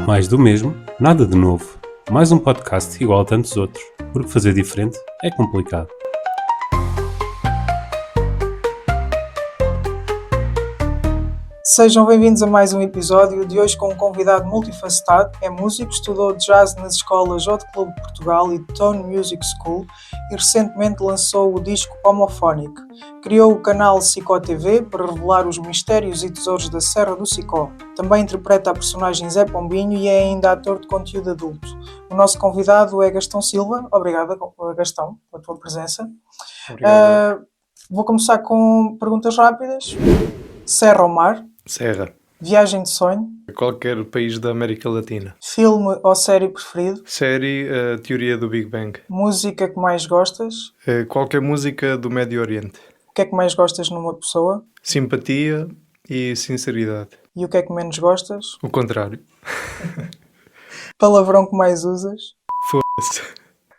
Mais do mesmo, nada de novo. Mais um podcast igual a tantos outros, porque fazer diferente é complicado. Sejam bem-vindos a mais um episódio, de hoje com um convidado multifacetado. É músico, estudou jazz nas escolas Hot Club de Portugal e Tone Music School e recentemente lançou o disco Homofónico. Criou o canal Sicó TV para revelar os mistérios e tesouros da Serra do Sicó. Também interpreta a personagem Zé Pombinho e é ainda ator de conteúdo adulto. O nosso convidado é Gastão Silva. Obrigado, Gastão, pela tua presença. Obrigado. Vou começar com perguntas rápidas. Serra ou mar? Serra. Viagem de sonho? Qualquer país da América Latina. Filme ou série preferido? Série, a Teoria do Big Bang. Música que mais gostas? Qualquer música do Médio Oriente. O que é que mais gostas numa pessoa? Simpatia e sinceridade. E o que é que menos gostas? O contrário. Palavrão que mais usas? Foda-se.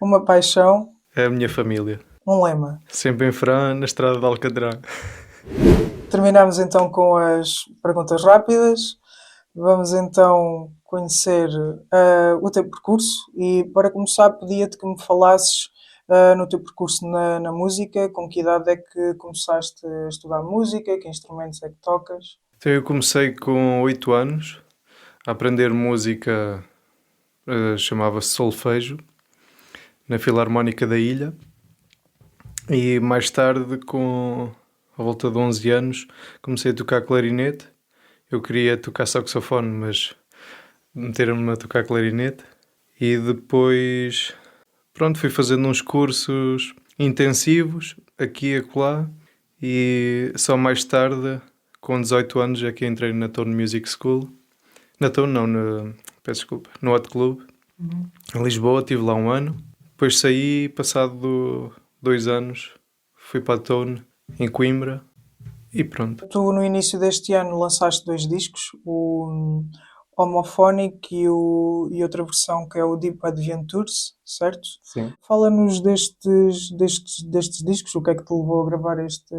Uma paixão? É a minha família. Um lema? Sempre em Fran, na estrada de Alcatrão. Terminamos então com as perguntas rápidas. Vamos então conhecer o teu percurso e para começar pedia-te que me falasses no teu percurso na música, com que idade é que começaste a estudar música, que instrumentos é que tocas? Então eu comecei com 8 anos a aprender música, chamava-se solfejo, na Filarmónica da Ilha, e mais tarde, à volta de 11 anos, comecei a tocar clarinete. Eu queria tocar saxofone, mas meteram-me a tocar clarinete. E depois, fui fazendo uns cursos intensivos, aqui e acolá. E só mais tarde, com 18 anos, é que entrei na Tone Music School. Na Tone não, peço desculpa, no Hot Club. Em Lisboa, estive lá um ano. Depois saí, passado 2 anos, fui para a Tone, em Coimbra, e pronto. Tu no início deste ano lançaste 2 discos, o Homofónico e outra versão que é o Deep Adventures, certo? Sim. Fala-nos destes discos, o que é que te levou a gravar este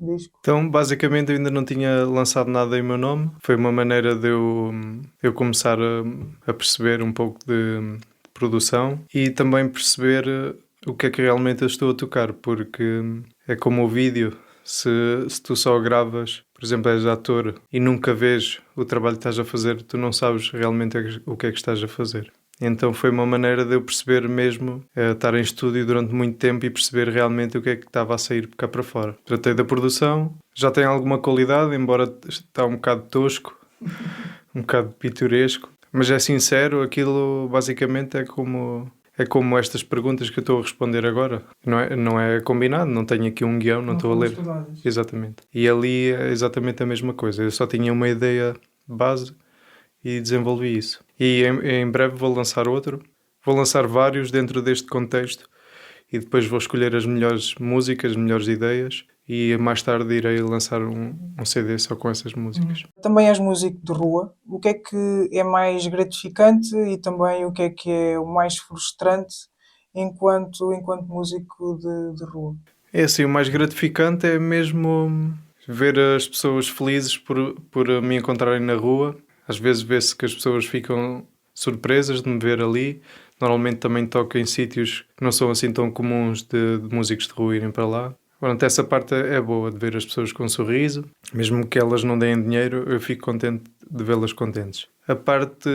disco? Então, basicamente, eu ainda não tinha lançado nada em meu nome. Foi uma maneira de eu começar a perceber um pouco de produção e também perceber o que é que realmente eu estou a tocar, porque é como o vídeo. Se tu só gravas, por exemplo, és ator e nunca vês o trabalho que estás a fazer, tu não sabes realmente o que é que estás a fazer. Então foi uma maneira de eu perceber mesmo, estar em estúdio durante muito tempo e perceber realmente o que é que estava a sair cá para fora. Tratei da produção, já tem alguma qualidade, embora está um bocado tosco, um bocado pitoresco, mas é sincero, aquilo basicamente é como estas perguntas que eu estou a responder agora. Não é combinado, não tenho aqui um guião, não estou a ler. Estudadas. Exatamente. E ali é exatamente a mesma coisa. Eu só tinha uma ideia base e desenvolvi isso. E em breve vou lançar outro. Vou lançar vários dentro deste contexto e depois vou escolher as melhores músicas, as melhores ideias e mais tarde irei lançar um CD só com essas músicas. Também és músico de rua. O que é que é mais gratificante e também o que é o mais frustrante enquanto músico de rua? É assim, o mais gratificante é mesmo ver as pessoas felizes por me encontrarem na rua. Às vezes vê-se que as pessoas ficam surpresas de me ver ali. Normalmente também toco em sítios que não são assim tão comuns de músicos de rua irem para lá. Pronto, essa parte é boa, de ver as pessoas com um sorriso. Mesmo que elas não deem dinheiro, eu fico contente de vê-las contentes. A parte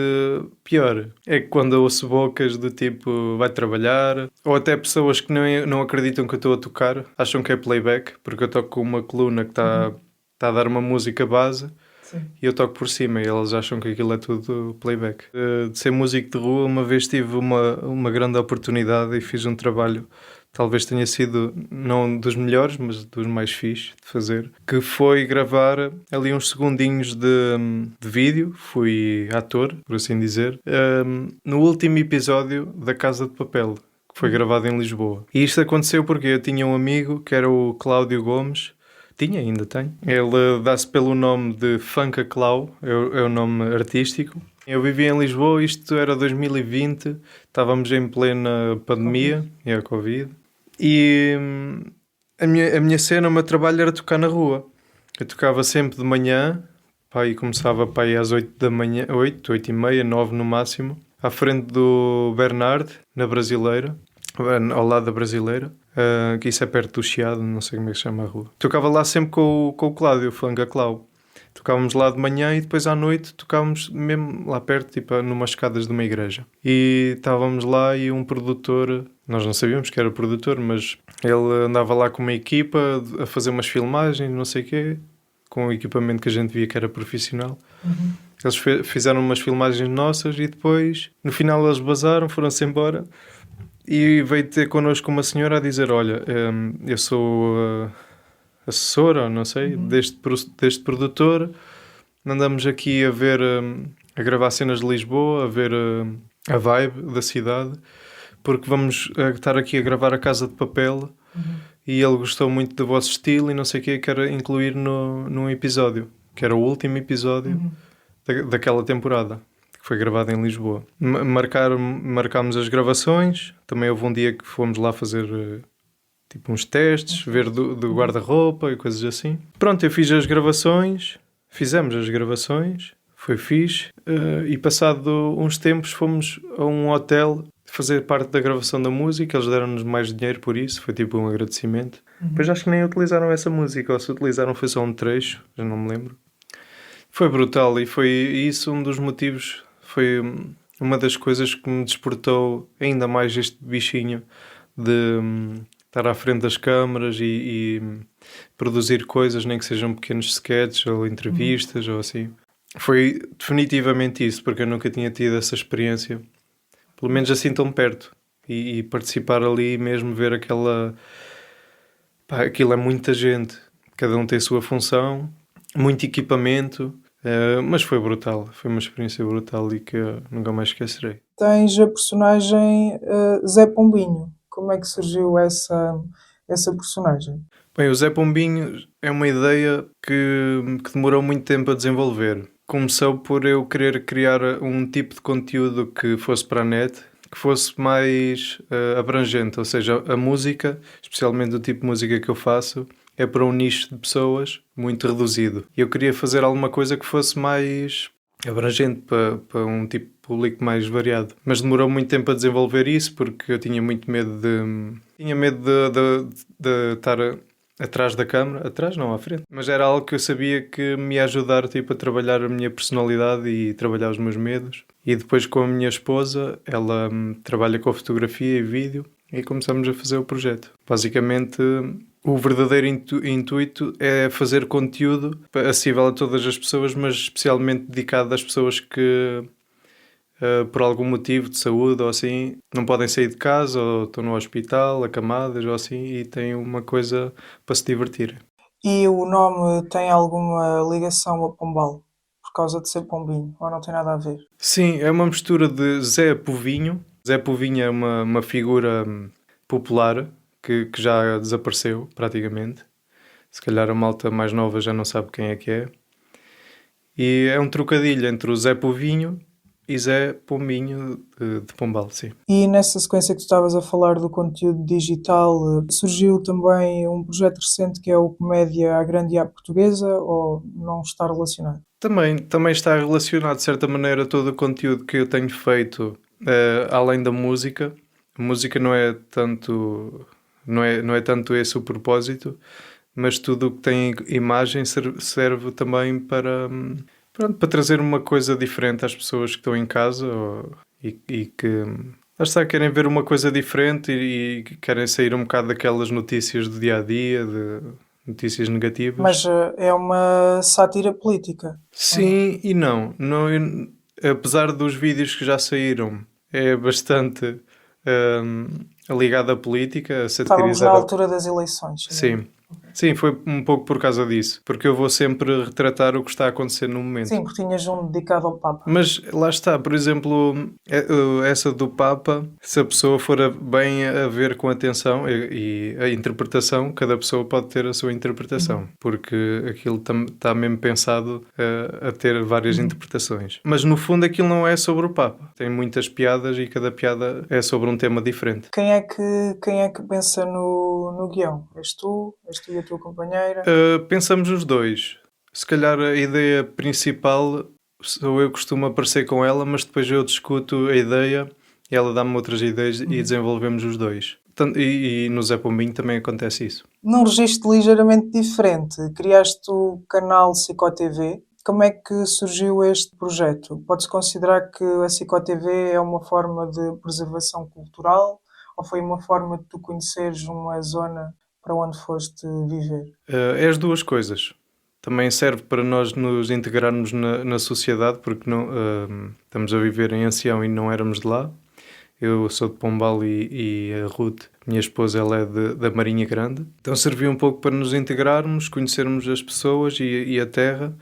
pior é que quando eu ouço bocas do tipo vai trabalhar, ou até pessoas que não acreditam que eu estou a tocar, acham que é playback, porque eu toco com uma coluna que está a dar uma música base. Sim. E eu toco por cima e elas acham que aquilo é tudo playback. De ser músico de rua, uma vez tive uma grande oportunidade e fiz um trabalho, talvez tenha sido não dos melhores, mas dos mais fixe de fazer, que foi gravar ali uns segundinhos de vídeo. Fui ator, por assim dizer, no último episódio da Casa de Papel, que foi gravado em Lisboa. E isto aconteceu porque eu tinha um amigo que era o Cláudio Gomes. Ainda tem. Ele dá-se pelo nome de Funka Clau, é o nome artístico. Eu vivia em Lisboa, isto era 2020, estávamos em plena pandemia, e a Covid. E a minha cena, o meu trabalho era tocar na rua. Eu tocava sempre de manhã, Pá, e começava pá, aí às 8 da manhã, 8 e meia, 9 no máximo, à frente do Bernard, na Brasileira, ao lado da Brasileira, que isso é perto do Chiado, não sei como é que se chama a rua. Tocava lá sempre com o Cláudio, o Flanga Clau. Tocávamos lá de manhã e depois à noite tocávamos mesmo lá perto, tipo numas escadas de uma igreja. E estávamos lá e um produtor, nós não sabíamos que era produtor, mas ele andava lá com uma equipa a fazer umas filmagens, não sei o quê, com o equipamento que a gente via que era profissional. Eles fizeram umas filmagens nossas e depois, no final eles bazaram, foram-se embora e veio ter connosco uma senhora a dizer, olha, eu sou assessora, não sei, deste produtor, andamos aqui a ver, a gravar cenas de Lisboa, a ver a vibe da cidade, porque vamos estar aqui a gravar A Casa de Papel e ele gostou muito do vosso estilo e não sei o que, quer incluir num episódio, que era o último episódio daquela temporada, que foi gravado em Lisboa. Marcámos as gravações, também houve um dia que fomos lá fazer tipo uns testes, ver do guarda-roupa e coisas assim. Pronto, eu fiz as gravações, fizemos as gravações, foi fixe, e passado uns tempos fomos a um hotel fazer parte da gravação da música, eles deram-nos mais dinheiro por isso, foi tipo um agradecimento. Depois acho que nem utilizaram essa música, ou se utilizaram foi só um trecho, já não me lembro. Foi brutal e foi isso um dos motivos, foi uma das coisas que me despertou ainda mais este bichinho de estar à frente das câmaras e produzir coisas, nem que sejam pequenos sketches ou entrevistas ou assim. Foi definitivamente isso, porque eu nunca tinha tido essa experiência, pelo menos assim tão perto, e participar ali mesmo, ver aquela... Pá, aquilo é muita gente, cada um tem a sua função, muito equipamento, mas foi brutal, foi uma experiência brutal e que eu nunca mais esquecerei. Tens a personagem Zé Pombinho. Como é que surgiu essa personagem? Bem, o Zé Pombinho é uma ideia que demorou muito tempo a desenvolver. Começou por eu querer criar um tipo de conteúdo que fosse para a net, que fosse mais abrangente, ou seja, a música, especialmente o tipo de música que eu faço, é para um nicho de pessoas muito reduzido. Eu queria fazer alguma coisa que fosse mais abrangente para um tipo de público mais variado. Mas demorou muito tempo a desenvolver isso porque eu tinha muito medo de estar atrás da câmara. Atrás não, à frente. Mas era algo que eu sabia que me ia ajudar tipo, a trabalhar a minha personalidade e trabalhar os meus medos. E depois com a minha esposa, ela trabalha com fotografia e vídeo e começamos a fazer o projeto. Basicamente... O verdadeiro intuito é fazer conteúdo acessível a todas as pessoas, mas especialmente dedicado às pessoas que, por algum motivo de saúde ou assim, não podem sair de casa ou estão no hospital, acamadas ou assim, e têm uma coisa para se divertir. E o nome tem alguma ligação a Pombal? Por causa de ser Pombinho? Ou não tem nada a ver? Sim, é uma mistura de Zé Povinho. Zé Povinho é uma figura popular que já desapareceu praticamente. Se calhar a malta mais nova já não sabe quem é que é. E é um trocadilho entre o Zé Povinho e Zé Pombinho de Pombal, sim. E nessa sequência que tu estavas a falar do conteúdo digital, surgiu também um projeto recente que é o Comédia à Grande e à Portuguesa, ou não está relacionado? Também está relacionado, de certa maneira, todo o conteúdo que eu tenho feito, além da música. A música não é tanto esse o propósito, mas tudo o que tem imagem serve também para trazer uma coisa diferente às pessoas que estão em casa e que querem ver uma coisa diferente e querem sair um bocado daquelas notícias do dia-a-dia, de notícias negativas. Mas é uma sátira política. Sim e não. Apesar dos vídeos que já saíram, é bastante... ligado à política, a satirizar... Estávamos na altura das eleições. Sim. Sim, foi um pouco por causa disso. Porque eu vou sempre retratar o que está a acontecer no momento. Sim, porque tinhas um dedicado ao Papa. Mas lá está, por exemplo, essa do Papa, se a pessoa for bem a ver com atenção e a interpretação, cada pessoa pode ter a sua interpretação. Porque aquilo está mesmo pensado a ter várias interpretações. Mas no fundo aquilo não é sobre o Papa. Tem muitas piadas e cada piada é sobre um tema diferente. Quem é que pensa no guião? És tu e a tua companheira? Pensamos os dois. Se calhar a ideia principal sou eu que costumo aparecer com ela, mas depois eu discuto a ideia e ela dá-me outras ideias e desenvolvemos os dois. E no Zé Pombinho também acontece isso. Num registro ligeiramente diferente, criaste o canal Psicotv. Como é que surgiu este projeto? Pode-se considerar que a Psicotv é uma forma de preservação cultural ou foi uma forma de tu conheceres uma zona para onde foste viver? É as duas coisas. Também serve para nós nos integrarmos na sociedade, porque não, estamos a viver em Ancião e não éramos de lá. Eu sou de Pombal e a Ruth, minha esposa, ela é da Marinha Grande. Então serviu um pouco para nos integrarmos, conhecermos as pessoas e a terra.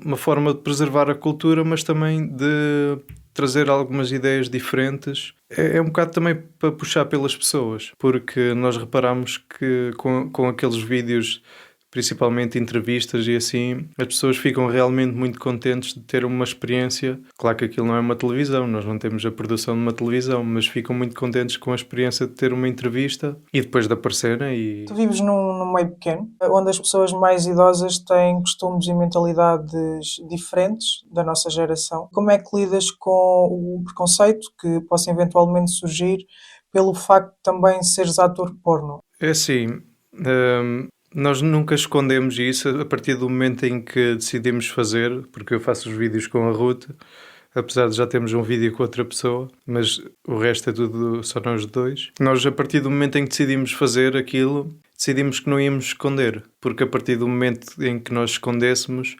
Uma forma de preservar a cultura, mas também de trazer algumas ideias diferentes. É um bocado também para puxar pelas pessoas, porque nós reparamos que com aqueles vídeos, principalmente entrevistas e assim, as pessoas ficam realmente muito contentes de ter uma experiência. Claro que aquilo não é uma televisão, nós não temos a produção de uma televisão, mas ficam muito contentes com a experiência de ter uma entrevista e depois de aparecerem. E Tu vives num meio pequeno, onde as pessoas mais idosas têm costumes e mentalidades diferentes da nossa geração. Como é que lidas com o preconceito que possa eventualmente surgir pelo facto de também seres ator porno? é assim, nós nunca escondemos isso a partir do momento em que decidimos fazer, porque eu faço os vídeos com a Ruth, apesar de já termos um vídeo com outra pessoa, mas o resto é tudo só nós dois. Nós, a partir do momento em que decidimos fazer aquilo, decidimos que não íamos esconder, porque a partir do momento em que nós escondêssemos,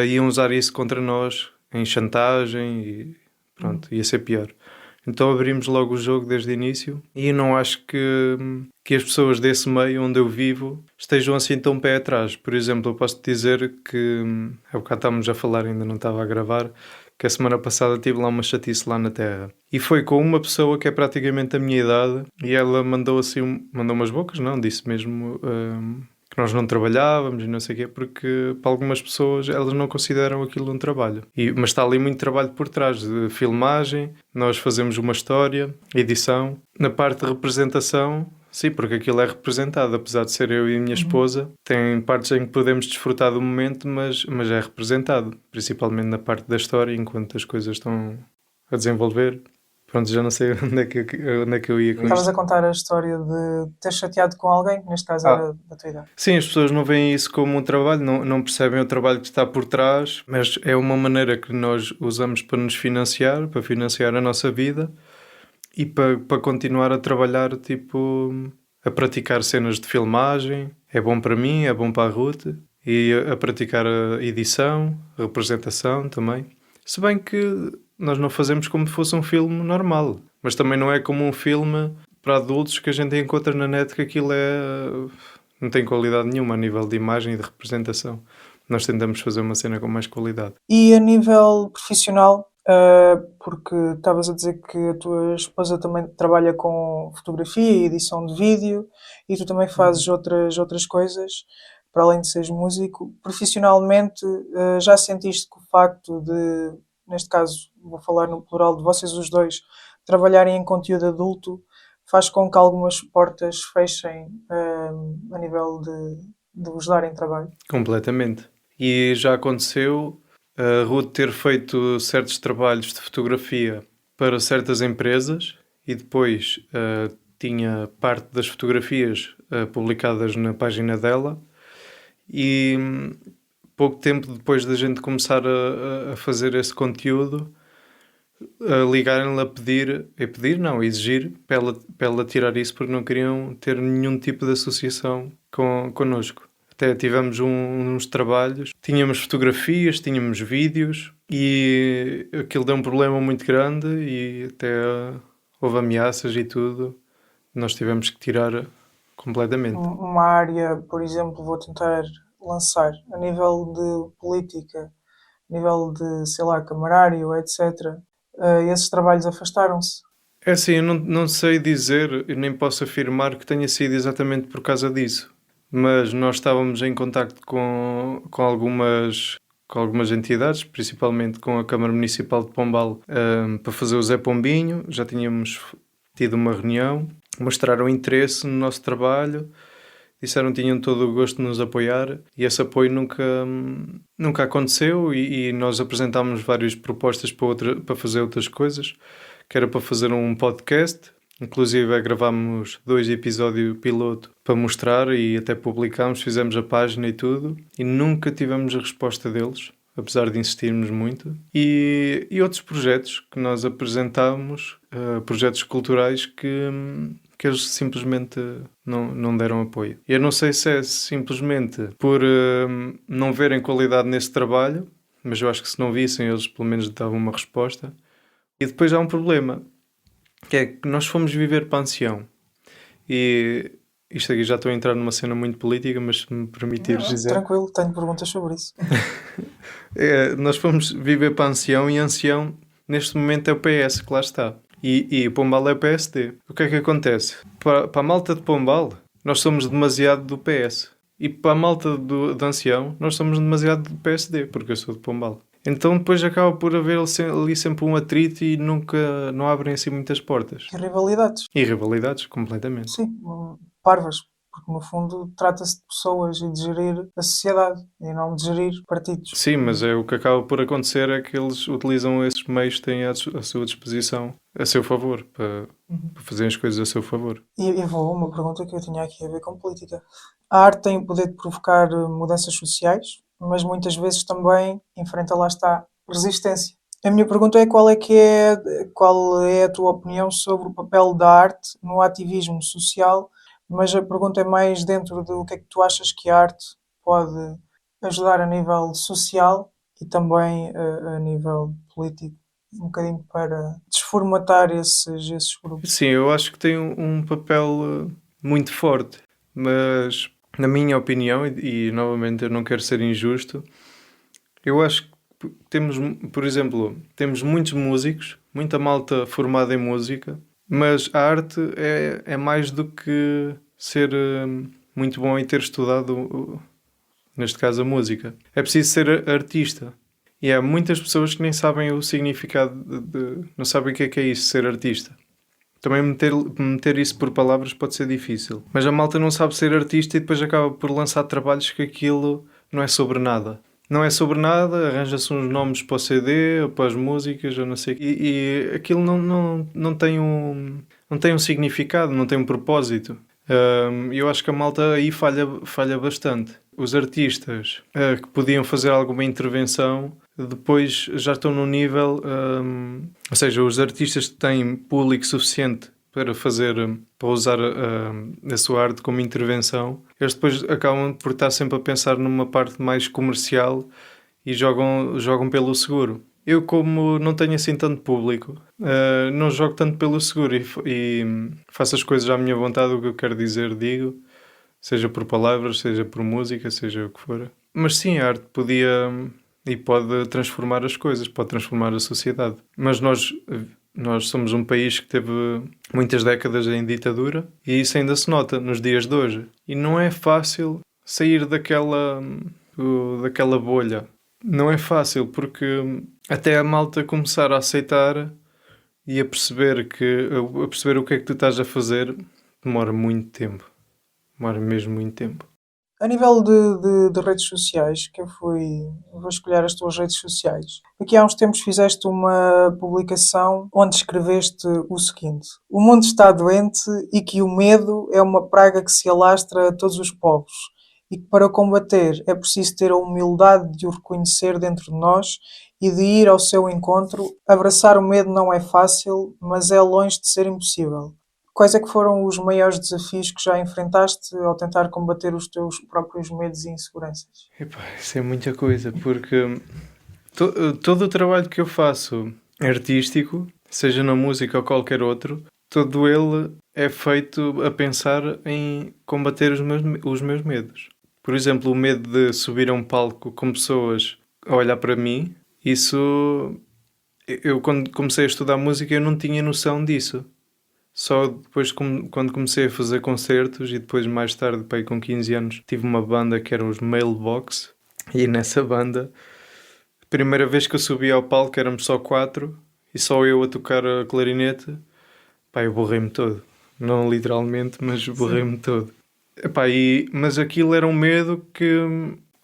iam usar isso contra nós, em chantagem e pronto, ia ser pior. Então abrimos logo o jogo desde o início e não acho que as pessoas desse meio onde eu vivo estejam assim tão pé atrás. Por exemplo, eu posso te dizer que, há bocado estávamos a falar, ainda não estava a gravar, que a semana passada tive lá uma chatice lá na terra. E foi com uma pessoa que é praticamente da minha idade e ela mandou assim, mandou umas bocas, não, disse mesmo que nós não trabalhávamos e não sei o quê, porque para algumas pessoas elas não consideram aquilo um trabalho. Mas está ali muito trabalho por trás, de filmagem, nós fazemos uma história, edição. Na parte de representação, sim, porque aquilo é representado, apesar de ser eu e a minha esposa, tem partes em que podemos desfrutar do momento, mas é representado, principalmente na parte da história, enquanto as coisas estão a desenvolver. Pronto, já não sei onde é que eu ia com Estavas isto. a contar a história de ter chateado com alguém, neste caso era da tua idade. Sim, as pessoas não veem isso como um trabalho, não percebem o trabalho que está por trás, mas é uma maneira que nós usamos para nos financiar, para financiar a nossa vida e para continuar a trabalhar, tipo, a praticar cenas de filmagem. É bom para mim, é bom para a Ruth, e a praticar a edição, a representação também. Se bem que nós não fazemos como se fosse um filme normal, mas também não é como um filme para adultos que a gente encontra na net, que aquilo não tem qualidade nenhuma a nível de imagem e de representação. Nós tentamos fazer uma cena com mais qualidade. E a nível profissional, porque estavas a dizer que a tua esposa também trabalha com fotografia e edição de vídeo e tu também fazes outras coisas, para além de seres músico. Profissionalmente, já sentiste que o facto de, neste caso, vou falar no plural, de vocês os dois trabalharem em conteúdo adulto, faz com que algumas portas fechem a nível de vos darem trabalho? Completamente. E já aconteceu a Ruth ter feito certos trabalhos de fotografia para certas empresas e depois tinha parte das fotografias publicadas na página dela e pouco tempo depois da gente começar a fazer esse conteúdo, ligarem-lhe a exigir para ela tirar isso, porque não queriam ter nenhum tipo de associação connosco. Até tivemos uns trabalhos, tínhamos fotografias, tínhamos vídeos e aquilo deu um problema muito grande e até houve ameaças e tudo. Nós tivemos que tirar completamente. Uma área, por exemplo, vou tentar lançar, a nível de política, a nível de, sei lá, camarário, etc., esses trabalhos afastaram-se. É assim, eu não sei dizer, eu nem posso afirmar que tenha sido exatamente por causa disso. Mas nós estávamos em contacto com algumas entidades, principalmente com a Câmara Municipal de Pombal, para fazer o Zé Pombinho. Já tínhamos tido uma reunião, mostraram interesse no nosso trabalho disseram que tinham todo o gosto de nos apoiar e esse apoio nunca aconteceu e nós apresentámos várias propostas para fazer outras coisas, que era para fazer um podcast, inclusive gravámos 2 episódios piloto para mostrar e até publicámos, fizemos a página e tudo e nunca tivemos a resposta deles, apesar de insistirmos muito. E outros projetos que nós apresentámos, projetos culturais que eles simplesmente não deram apoio. Eu não sei se é simplesmente por não verem qualidade nesse trabalho, mas eu acho que se não vissem eles pelo menos davam uma resposta. E depois há um problema, que é que nós fomos viver para Ancião. E isto aqui já estou a entrar numa cena muito política, mas se me permitires dizer... Tranquilo, tenho perguntas sobre isso. Nós fomos viver para Ancião e Ancião neste momento é o PS que lá está. E Pombal é o PSD. O que é que acontece? Para a malta de Pombal, nós somos demasiado do PS. E para a malta de Ancião, nós somos demasiado do PSD, porque eu sou de Pombal. Então depois acaba por haver ali sempre um atrito e nunca não abrem assim muitas portas. E rivalidades. E rivalidades, completamente. Sim, parvas. Porque no fundo trata-se de pessoas e de gerir a sociedade e não de gerir partidos. Sim, mas é o que acaba por acontecer é que eles utilizam esses meios que têm à sua disposição, a seu favor, para fazerem as coisas a seu favor. E vou uma pergunta que eu tinha aqui a ver com política. A arte tem o poder de provocar mudanças sociais, mas muitas vezes também enfrenta, lá está, resistência. A minha pergunta é qual é a tua opinião sobre o papel da arte no ativismo social, mas a pergunta é mais dentro do que é que tu achas que a arte pode ajudar a nível social e também a nível político, um bocadinho para desformatar esses grupos. Sim, eu acho que tem um papel muito forte, mas na minha opinião, e novamente eu não quero ser injusto, eu acho que temos, por exemplo, temos muitos músicos, muita malta formada em música, mas a arte é mais do que ser muito bom e ter estudado, neste caso, a música. É preciso ser artista. E há muitas pessoas que nem sabem o significado, não sabem o que é isso, ser artista. Também meter isso por palavras pode ser difícil. Mas a malta não sabe ser artista e depois acaba por lançar trabalhos que aquilo não é sobre nada. Não é sobre nada, arranja-se uns nomes para o CD, ou para as músicas, ou não sei. E aquilo não tem um significado, não tem um propósito. Eu acho que a malta aí falha bastante. Os artistas que podiam fazer alguma intervenção depois já estão no nível, ou seja, os artistas que têm público suficiente para usar a sua arte como intervenção, eles depois acabam por estar sempre a pensar numa parte mais comercial e jogam pelo seguro. Eu, como não tenho assim tanto público, não jogo tanto pelo seguro e faço as coisas à minha vontade, o que eu quero dizer, digo, seja por palavras, seja por música, seja o que for. Mas sim, a arte podia e pode transformar as coisas, pode transformar a sociedade. Mas nós somos um país que teve muitas décadas em ditadura e isso ainda se nota nos dias de hoje. E não é fácil sair daquela bolha. Não é fácil porque até a malta começar a aceitar e a perceber o que é que tu estás a fazer demora muito tempo. Demora mesmo muito tempo. A nível de redes sociais, vou escolher as tuas redes sociais. Aqui há uns tempos fizeste uma publicação onde escreveste o seguinte: o mundo está doente e que o medo é uma praga que se alastra a todos os povos e que para o combater é preciso ter a humildade de o reconhecer dentro de nós e de ir ao seu encontro. Abraçar o medo não é fácil, mas é longe de ser impossível. Quais é que foram os maiores desafios que já enfrentaste ao tentar combater os teus próprios medos e inseguranças? Isso é muita coisa, porque todo o trabalho que eu faço artístico, seja na música ou qualquer outro, todo ele é feito a pensar em combater os meus medos. Por exemplo, o medo de subir a um palco com pessoas a olhar para mim, isso... Eu, quando comecei a estudar música, eu não tinha noção disso. Só depois, quando comecei a fazer concertos e depois mais tarde, com 15 anos, tive uma banda que era os Mailbox e nessa banda, a primeira vez que eu subi ao palco éramos só 4 e só eu a tocar a clarinete, eu borrei-me todo. Não literalmente, mas borrei-me todo. Epá, mas aquilo era um medo que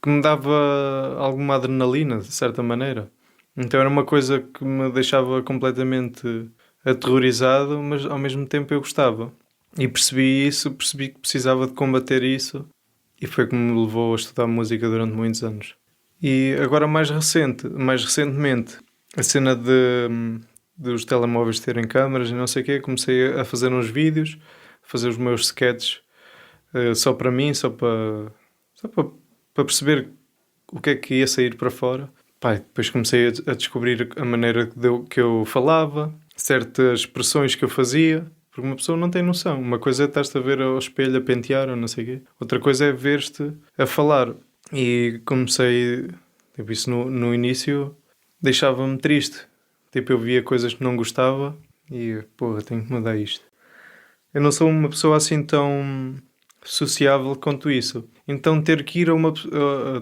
me dava alguma adrenalina, de certa maneira. Então era uma coisa que me deixava completamente aterrorizado, mas ao mesmo tempo eu gostava. E percebi isso, percebi que precisava de combater isso, e foi que me levou a estudar música durante muitos anos. E agora mais recentemente, a cena dos telemóveis terem câmaras e não sei o quê, comecei a fazer uns vídeos, a fazer os meus sketches só para mim, para perceber o que é que ia sair para fora. Pá, depois comecei a descobrir a maneira que eu falava, certas expressões que eu fazia, porque uma pessoa não tem noção. Uma coisa é estar-te a ver ao espelho a pentear ou não sei o quê, outra coisa é ver-te a falar. E comecei, tipo, isso no início deixava-me triste. Tipo, eu via coisas que não gostava e, porra, tenho que mudar isto. Eu não sou uma pessoa assim tão sociável quanto isso. Então ter que ir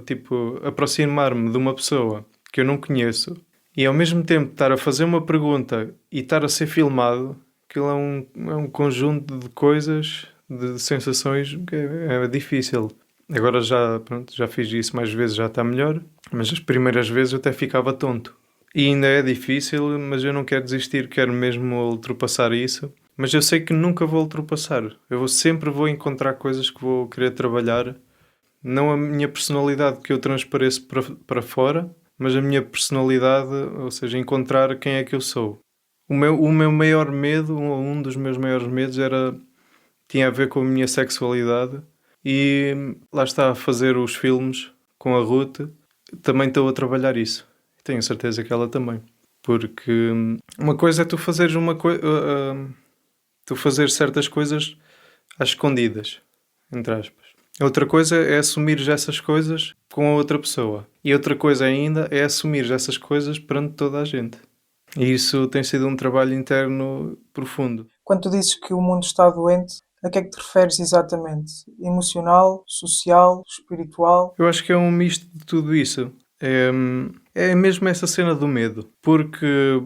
tipo, aproximar-me de uma pessoa que eu não conheço e ao mesmo tempo estar a fazer uma pergunta e estar a ser filmado, aquilo é um conjunto de coisas, de sensações que é difícil. Agora pronto, já fiz isso mais vezes, já está melhor, mas as primeiras vezes eu até ficava tonto. E ainda é difícil, mas eu não quero desistir, quero mesmo ultrapassar isso. Mas eu sei que nunca vou ultrapassar. Sempre vou encontrar coisas que vou querer trabalhar. Não a minha personalidade que eu transpareço para fora, mas a minha personalidade, ou seja, encontrar quem é que eu sou. O meu maior medo, um dos meus maiores medos tinha a ver com a minha sexualidade. E lá está, a fazer os filmes com a Ruth, também estou a trabalhar isso. Tenho certeza que ela também. Porque uma coisa é tu fazeres tu fazer certas coisas às escondidas, entre aspas. Outra coisa é assumir essas coisas com a outra pessoa. E outra coisa ainda é assumir essas coisas perante toda a gente. E isso tem sido um trabalho interno profundo. Quando tu dizes que o mundo está doente, a que é que te referes exatamente? Emocional, social, espiritual? Eu acho que é um misto de tudo isso. É mesmo essa cena do medo. Porque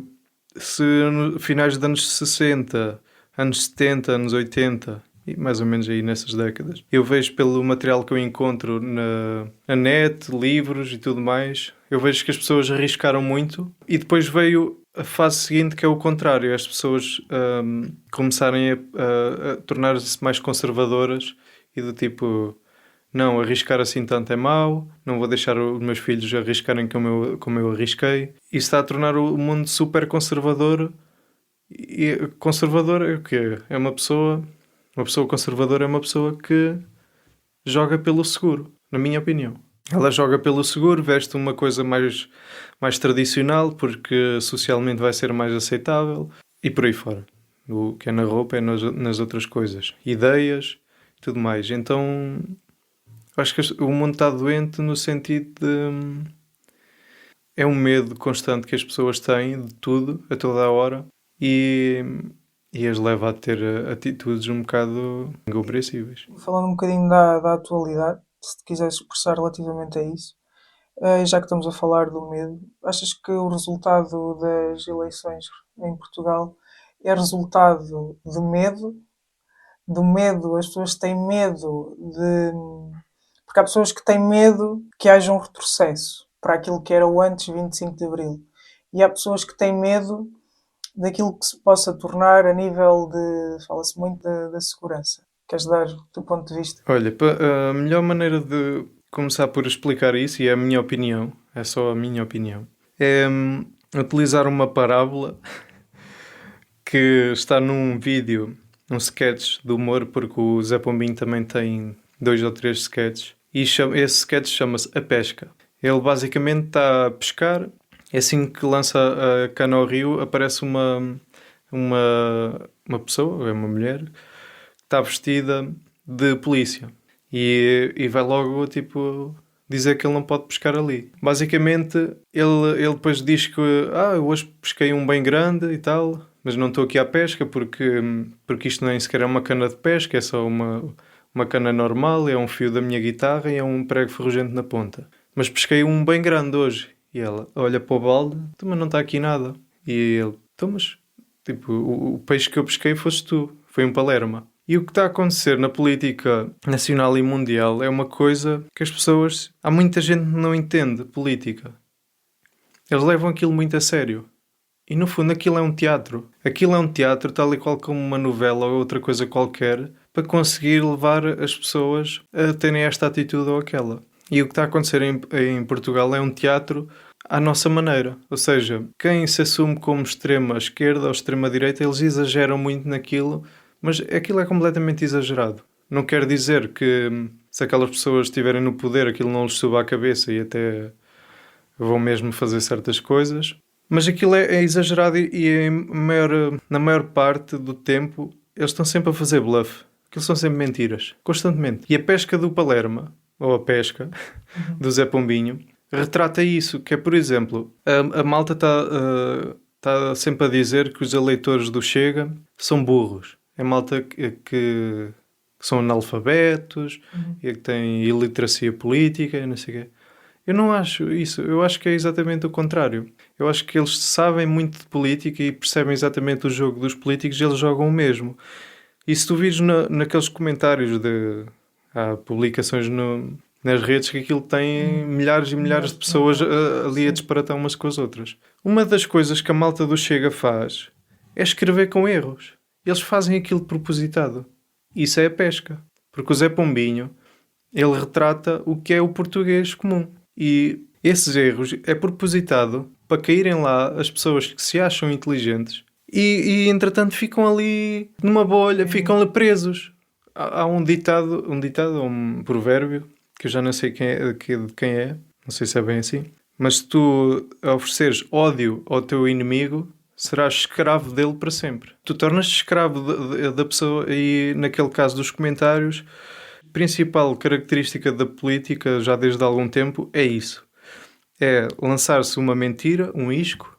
se no finais dos anos 60, anos 70, anos 80, e mais ou menos aí nessas décadas, eu vejo pelo material que eu encontro na net, livros e tudo mais, eu vejo que as pessoas arriscaram muito e depois veio a fase seguinte, que é o contrário, as pessoas começarem a tornar-se mais conservadoras e do tipo, não, arriscar assim tanto é mau, não vou deixar os meus filhos arriscarem como eu arrisquei. Isso está a tornar o mundo super conservador. E conservador é o quê? É uma pessoa conservadora é uma pessoa que joga pelo seguro, na minha opinião. Ela joga pelo seguro, veste uma coisa mais tradicional porque socialmente vai ser mais aceitável e por aí fora. O que é na roupa é nas outras coisas. Ideias, tudo mais. Então, acho que o mundo está doente no sentido de... É um medo constante que as pessoas têm de tudo, a toda a hora. E as leva a ter atitudes um bocado incompreensíveis. Falando um bocadinho da atualidade, se te quiseres expressar relativamente a isso, já que estamos a falar do medo, achas que o resultado das eleições em Portugal é resultado de medo? Do medo, as pessoas têm medo de. Porque há pessoas que têm medo que haja um retrocesso para aquilo que era o antes 25 de Abril. E há pessoas que têm medo daquilo que se possa tornar a nível de. Fala-se muito da segurança. Queres dar o teu ponto de vista? Olha, a melhor maneira de começar por explicar isso, e é a minha opinião, é só a minha opinião, é utilizar uma parábola que está num vídeo, um sketch de humor, porque o Zé Pombinho também tem 2 ou 3 sketches, e esse sketch chama-se A Pesca. Ele basicamente está a pescar, é assim que lança a cana ao rio, aparece uma pessoa, é uma mulher, que está vestida de polícia e vai logo tipo dizer que ele não pode pescar ali. Basicamente ele depois diz que eu hoje pesquei um bem grande e tal, mas não estou aqui à pesca porque isto nem sequer é uma cana de pesca, é só uma cana normal, é um fio da minha guitarra e é um prego ferrugente na ponta. Mas pesquei um bem grande hoje. E ela olha para o balde, mas não está aqui nada. E ele, mas tipo, o peixe que eu pesquei foste tu, foi um palerma. E o que está a acontecer na política nacional e mundial é uma coisa que as pessoas... Há muita gente que não entende política. Eles levam aquilo muito a sério. E no fundo aquilo é um teatro. Aquilo é um teatro tal e qual como uma novela ou outra coisa qualquer para conseguir levar as pessoas a terem esta atitude ou aquela. E o que está a acontecer em Portugal é um teatro à nossa maneira. Ou seja, quem se assume como extrema esquerda ou extrema direita, eles exageram muito naquilo, mas aquilo é completamente exagerado. Não quer dizer que se aquelas pessoas estiverem no poder aquilo não lhes suba à cabeça e até vão mesmo fazer certas coisas. Mas aquilo é exagerado e na maior parte do tempo eles estão sempre a fazer bluff. Aquilo são sempre mentiras, constantemente. E a pesca do Palerma, ou a pesca do Zé Pombinho, retrata isso, que é, por exemplo, a malta está sempre a dizer que os eleitores do Chega são burros. É malta que são analfabetos e que têm iliteracia política e não sei o quê. Eu não acho isso. Eu acho que é exatamente o contrário. Eu acho que eles sabem muito de política e percebem exatamente o jogo dos políticos e eles jogam o mesmo. E se tu vires naqueles comentários há publicações nas redes que aquilo tem milhares e milhares de pessoas ali a disparatar umas com as outras. Uma das coisas que a malta do Chega faz é escrever com erros. Eles fazem aquilo de propositado. Isso é a pesca. Porque o Zé Pombinho, ele retrata o que é o português comum. E esses erros é propositado para caírem lá as pessoas que se acham inteligentes e entretanto ficam ali numa bolha, ficam ali presos. Há um ditado ou um provérbio, que eu já não sei de quem é, não sei se é bem assim, mas se tu ofereceres ódio ao teu inimigo, serás escravo dele para sempre. Tu tornas-te escravo da pessoa e, naquele caso dos comentários, a principal característica da política, já desde há algum tempo, é isso. É lançar-se uma mentira, um isco,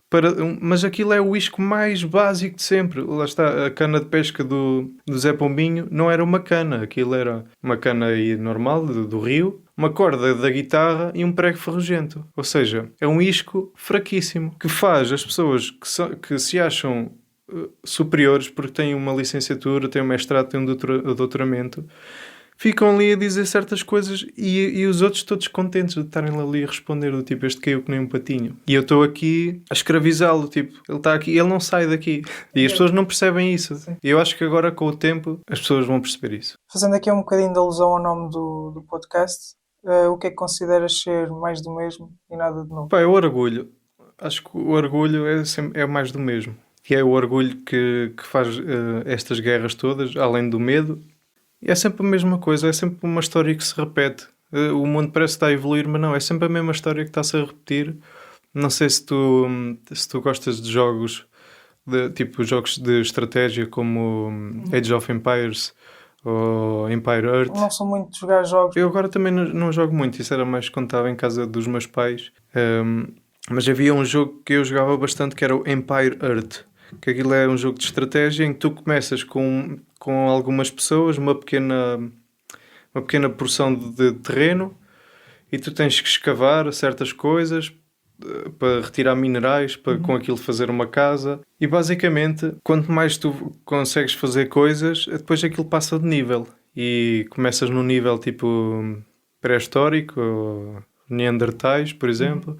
mas aquilo é o isco mais básico de sempre. Lá está, a cana de pesca do Zé Pombinho não era uma cana, aquilo era uma cana aí normal, do rio, uma corda da guitarra e um prego ferrugento. Ou seja, é um isco fraquíssimo, que faz as pessoas que se acham superiores porque têm uma licenciatura, têm um mestrado, têm um doutoramento, ficam ali a dizer certas coisas e os outros todos contentes de estarem ali a responder do tipo, este caiu que nem um patinho. E eu estou aqui a escravizá-lo, tipo, ele está aqui, ele não sai daqui. E as pessoas não percebem isso. Sim. E eu acho que agora, com o tempo, as pessoas vão perceber isso. Fazendo aqui um bocadinho de alusão ao nome do podcast, o que é que consideras ser mais do mesmo e nada de novo? Pá, é o orgulho. Acho que o orgulho é mais do mesmo. Que é o orgulho que faz estas guerras todas, além do medo. E é sempre a mesma coisa, é sempre uma história que se repete. O mundo parece que está a evoluir, mas não, é sempre a mesma história que está-se a repetir. Não sei se tu gostas de jogos, tipo jogos de estratégia como Age of Empires ou Empire Earth. Não sou muito de jogar jogos. Eu agora também não jogo muito, isso era mais quando estava em casa dos meus pais. Mas havia um jogo que eu jogava bastante que era o Empire Earth. Que aquilo é um jogo de estratégia em que tu começas com algumas pessoas, uma pequena porção de terreno, e tu tens que escavar certas coisas para retirar minerais, para com aquilo fazer uma casa. E basicamente, quanto mais tu consegues fazer coisas, depois aquilo passa de nível. E começas num nível tipo pré-histórico, ou Neandertais, por exemplo.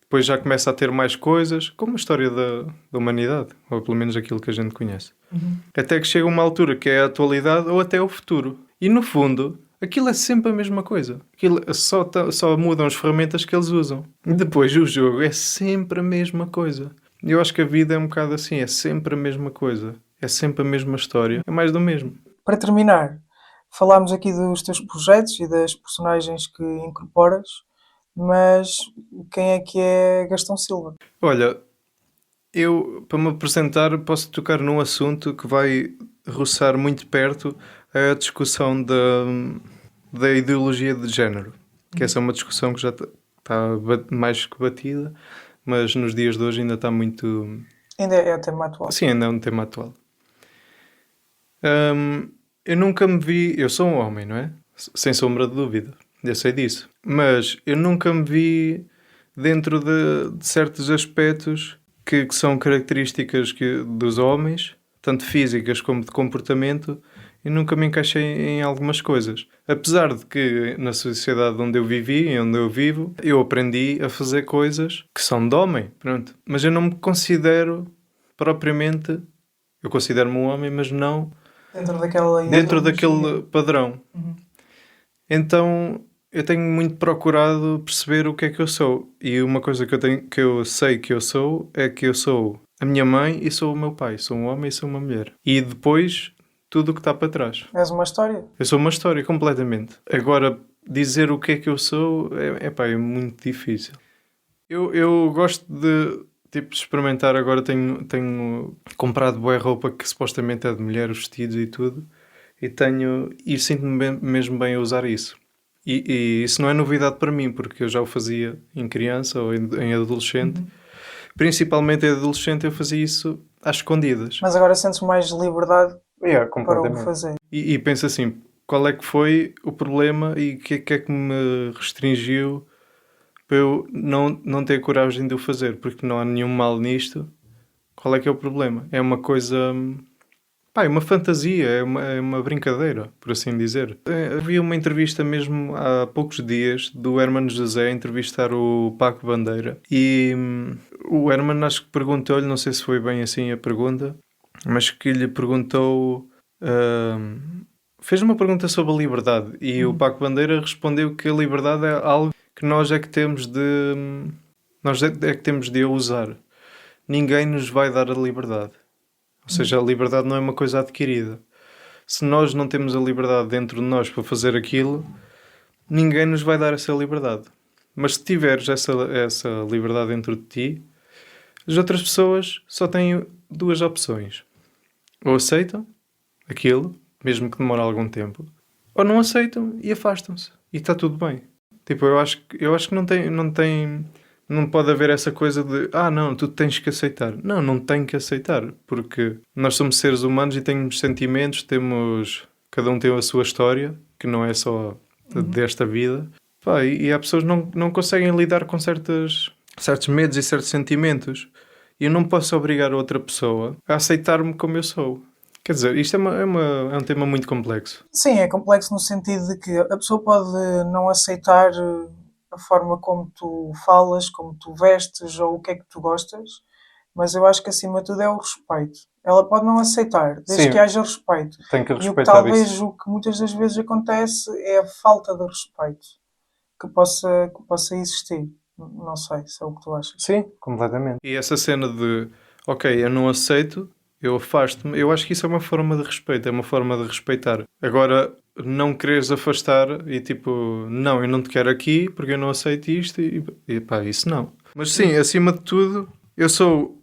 Depois já começa a ter mais coisas, como a história da humanidade, ou pelo menos aquilo que a gente conhece. Até que chega uma altura que é a atualidade ou até o futuro. E no fundo, aquilo é sempre a mesma coisa. Aquilo só mudam as ferramentas que eles usam. E depois o jogo é sempre a mesma coisa. Eu acho que a vida é um bocado assim, é sempre a mesma coisa. É sempre a mesma história, é mais do mesmo. Para terminar, falámos aqui dos teus projetos e das personagens que incorporas, mas quem é Gastão Silva? Olha, eu, para me apresentar, posso tocar num assunto que vai roçar muito perto a discussão da ideologia de género. Que essa é uma discussão que já está mais que batida, mas nos dias de hoje ainda está muito... Ainda é um tema atual. Sim, ainda é um tema atual. Eu nunca me vi... Eu sou um homem, não é? Sem sombra de dúvida. Eu sei disso. Mas eu nunca me vi dentro de certos aspectos que são características dos homens, tanto físicas como de comportamento. e nunca me encaixei em algumas coisas. Apesar de que na sociedade onde eu vivi e onde eu vivo, eu aprendi a fazer coisas que são de homem, pronto. Mas eu não me considero propriamente, eu considero-me um homem, mas não dentro daquele padrão. Então eu tenho muito procurado perceber o que é que eu sou. E uma coisa que eu sei que eu sou é que eu sou a minha mãe e sou o meu pai. Sou um homem e sou uma mulher. E depois tudo o que está para trás. És uma história. Eu sou uma história, completamente. Agora, dizer o que é que eu sou é muito difícil. Eu gosto de experimentar. Agora tenho comprado boa roupa que supostamente é de mulher, vestidos e tudo. E sinto-me mesmo bem a usar isso. E isso não é novidade para mim, porque eu já o fazia em criança ou em adolescente. Principalmente em adolescente eu fazia isso às escondidas. Mas agora sentes mais liberdade para o completamente. fazer. E penso assim, qual é que foi o problema e o que é que me restringiu para eu não ter coragem de o fazer? Porque não há nenhum mal nisto. Qual é que é o problema? É uma coisa... é uma fantasia, é uma brincadeira, por assim dizer. Havia uma entrevista mesmo há poucos dias do Hermano José a entrevistar o Paco Bandeira. E o Hermano acho que perguntou-lhe, não sei se foi bem assim a pergunta, mas que lhe perguntou... fez uma pergunta sobre a liberdade. E o Paco Bandeira respondeu que a liberdade é algo que nós é que temos de... Nós é que temos de a usar. Ninguém nos vai dar a liberdade. Ou seja, a liberdade não é uma coisa adquirida. Se nós não temos a liberdade dentro de nós para fazer aquilo, ninguém nos vai dar essa liberdade. Mas se tiveres essa liberdade dentro de ti, as outras pessoas só têm duas opções. Ou aceitam aquilo, mesmo que demore algum tempo, ou não aceitam e afastam-se. E está tudo bem. Eu acho que não pode haver essa coisa de não, tu tens que aceitar. Não tenho que aceitar, porque nós somos seres humanos e temos sentimentos, cada um tem a sua história, que não é só desta vida. E há pessoas que não conseguem lidar com certos medos e certos sentimentos. E eu não posso obrigar a outra pessoa a aceitar-me como eu sou. Quer dizer, isto é um tema muito complexo. Sim, é complexo no sentido de que a pessoa pode não aceitar a forma como tu falas, como tu vestes ou o que é que tu gostas, mas eu acho que acima de tudo é o respeito. Ela pode não aceitar, desde que haja respeito. Tem que E respeitar isso. o que muitas das vezes acontece é a falta de respeito que possa existir. Não sei se é o que tu achas. Sim, completamente. E essa cena de, eu não aceito, eu afasto-me, eu acho que isso é uma forma de respeito, é uma forma de respeitar. Agora, não quereres afastar e não, eu não te quero aqui porque eu não aceito isto isso não. Mas sim, acima de tudo, eu sou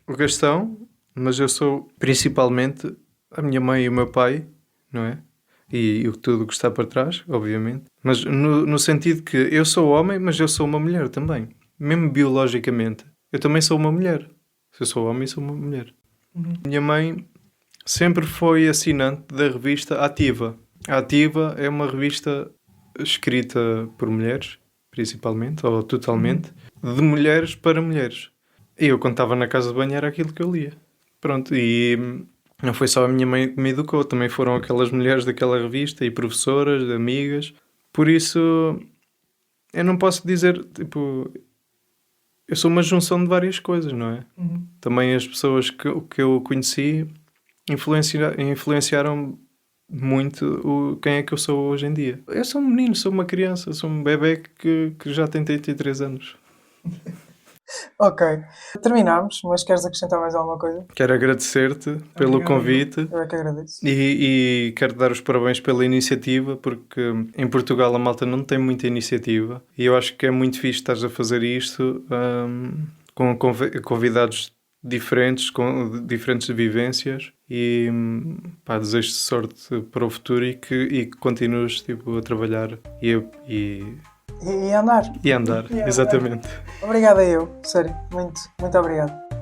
o Gastão, mas eu sou principalmente a minha mãe e o meu pai, não é? E tudo o que está por trás, obviamente. Mas no sentido que eu sou homem, mas eu sou uma mulher também. Mesmo biologicamente. Eu também sou uma mulher. Se eu sou homem, sou uma mulher. Minha mãe sempre foi assinante da revista Ativa. A Ativa é uma revista escrita por mulheres, principalmente, ou totalmente, de mulheres para mulheres. E eu, quando estava na casa de banho, era aquilo que eu lia. Pronto, e não foi só a minha mãe que me educou, também foram aquelas mulheres daquela revista e professoras, amigas. Por isso, eu não posso dizer, eu sou uma junção de várias coisas, não é? Também as pessoas que eu conheci influenciaram muito quem é que eu sou hoje em dia. Eu sou um menino, sou uma criança, sou um bebê que já tem 33 anos. Ok, terminámos, mas queres acrescentar mais alguma coisa? Quero agradecer-te pelo convite. Eu é que agradeço. E quero dar os parabéns pela iniciativa, porque em Portugal a malta não tem muita iniciativa e eu acho que é muito fixe estares a fazer isto com convidados diferentes, com diferentes vivências e desejo-te sorte para o futuro e que continues a trabalhar E andar. e andar, exatamente. Obrigado a eu, sério, muito, muito obrigado.